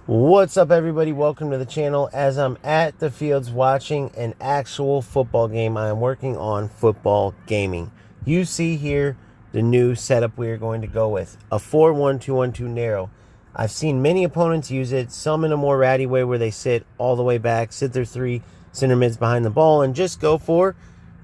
What's up, everybody? Welcome to the channel. As I'm at the fields watching an actual football game, I am working on football gaming. You see here the new setup we are going to go with, a 4-1-2-1-2 narrow. I've seen many opponents use it, some in a more ratty way where they sit all the way back, sit their three center mids behind the ball, and just go for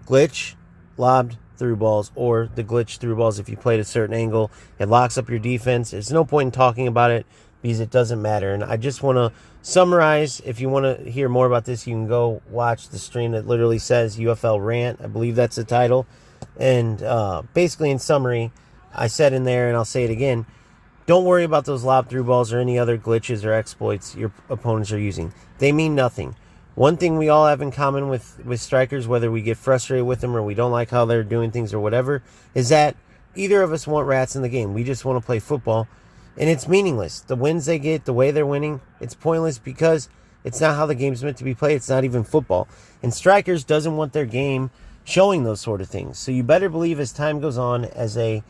glitch, lobbed through balls, or the glitch through balls. If you play at a certain angle, it locks up your defense. There's no point in talking about it, because it doesn't matter. And I just want to summarize. If you want to hear more about this, you can go watch the stream that literally says UFL Rant. I believe that's the title. And basically, in summary, I said in there, and I'll say it again, don't worry about those lob through balls or any other glitches or exploits your opponents are using. They mean nothing. One thing we all have in common with strikers, whether we get frustrated with them or we don't like how they're doing things or whatever, is that either of us want rats in the game. We just want to play football. And it's meaningless. The wins they get, the way they're winning, it's pointless because it's not how the game's meant to be played. It's not even football. And strikers doesn't want their game showing those sort of things. So you better believe as time goes on, as they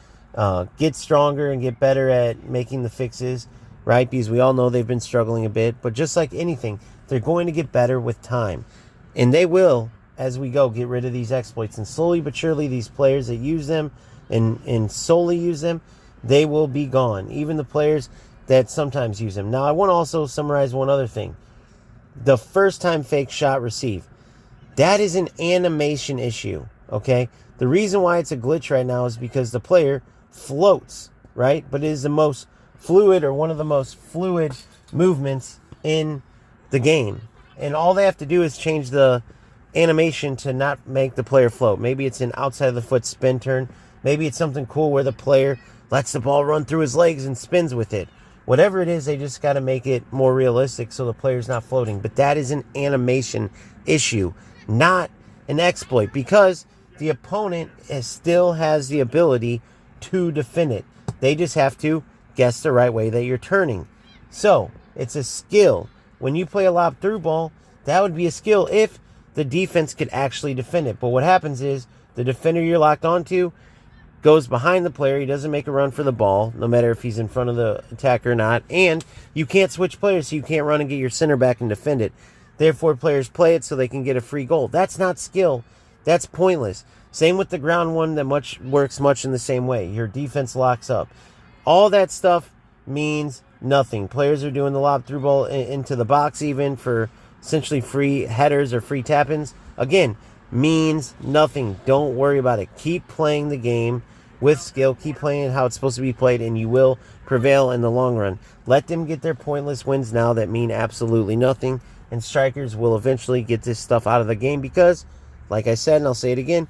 get stronger and get better at making the fixes, right? Because we all know they've been struggling a bit. But just like anything, they're going to get better with time. And they will, as we go, get rid of these exploits. And slowly but surely, these players that use them and solely use them, they will be gone. Even the players that sometimes use them. Now, I want to also summarize one other thing. The first time fake shot receive. That is an animation issue, okay? The reason why it's a glitch right now is because the player floats, right? But it is the most fluid, or one of the most fluid movements in the game. And all they have to do is change the animation to not make the player float. Maybe it's an outside of the foot spin turn. Maybe it's something cool where the player lets the ball run through his legs and spins with it. Whatever it is, they just got to make it more realistic so the player's not floating. But that is an animation issue, not an exploit, because the opponent still has the ability to defend it. They just have to guess the right way that you're turning. So, it's a skill. When you play a lob through ball, that would be a skill if the defense could actually defend it. But what happens is the defender you're locked onto goes behind the player. He doesn't make a run for the ball, no matter if he's in front of the attacker or not. And you can't switch players, so you can't run and get your center back and defend it. Therefore, players play it so they can get a free goal. That's not skill. That's pointless. Same with the ground one that works much in the same way. Your defense locks up. All that stuff means nothing. Players are doing the lob through ball into the box even for essentially free headers or free tap-ins. Again, means nothing. Don't worry about it. Keep playing the game with skill. Keep playing how it's supposed to be played, and you will prevail in the long run. Let them get their pointless wins now that mean absolutely nothing, and strikers will eventually get this stuff out of the game because, like I said, and I'll say it again,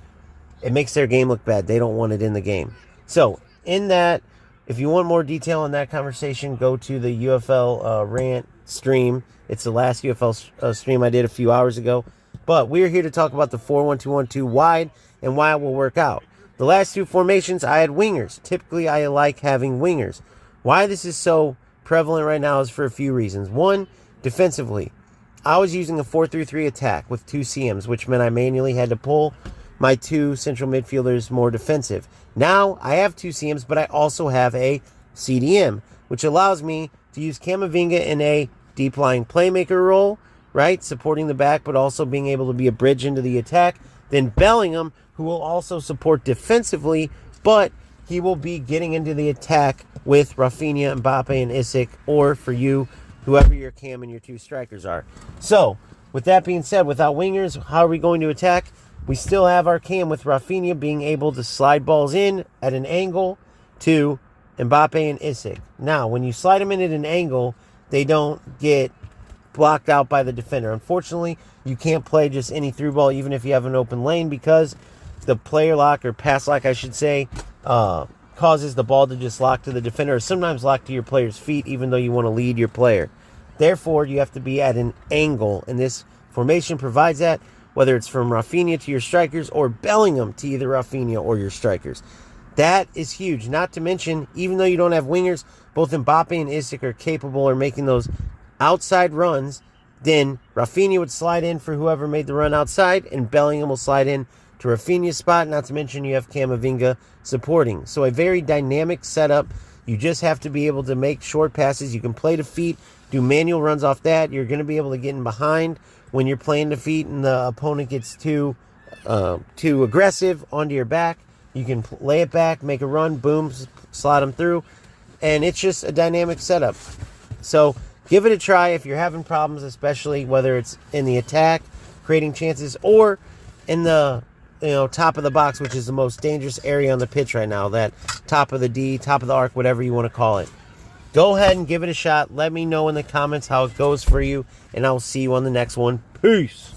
it makes their game look bad. They don't want it in the game. So, in that, if you want more detail on that conversation, go to the UFL Rant stream. It's the last UFL stream I did a few hours ago. But we're here to talk about the 4-1-2-1-2 wide and why it will work out. The last two formations, I had wingers. Typically, I like having wingers. Why this is so prevalent right now is for a few reasons. One, defensively. I was using a 4-3-3 attack with two CMs, which meant I manually had to pull my two central midfielders more defensive. Now, I have two CMs, but I also have a CDM, which allows me to use Camavinga in a deep lying playmaker role, right? Supporting the back, but also being able to be a bridge into the attack. Then Bellingham, who will also support defensively, but he will be getting into the attack with Rafinha, Mbappe, and Isaac, or for you, whoever your cam and your two strikers are. So, with that being said, without wingers, how are we going to attack? We still have our cam with Rafinha being able to slide balls in at an angle to Mbappe and Isaac. Now, when you slide them in at an angle, they don't get blocked out by the defender. Unfortunately, you can't play just any through ball even if you have an open lane, because the player lock, or pass lock I should say, causes the ball to just lock to the defender, or sometimes lock to your player's feet even though you want to lead your player. Therefore, you have to be at an angle, and this formation provides that, whether it's from Rafinha to your strikers or Bellingham to either Rafinha or your strikers. That is huge. Not to mention, even though you don't have wingers, both Mbappe and Isaac are capable of making those outside runs. Then Rafinha would slide in for whoever made the run outside, and Bellingham will slide in to Rafinha's spot. Not to mention you have Camavinga supporting. So a very dynamic setup You just have to be able to make short passes. You can play to feet, do manual runs off that. You're going to be able to get in behind when you're playing to feet and the opponent gets too aggressive onto your back. You can lay it back, make a run, boom, slide them through. And it's just a dynamic setup. So give it a try if you're having problems, especially whether it's in the attack, creating chances, or in the top of the box, which is the most dangerous area on the pitch right now, that top of the D, top of the arc, whatever you want to call it. Go ahead and give it a shot. Let me know in the comments how it goes for you, and I'll see you on the next one. Peace.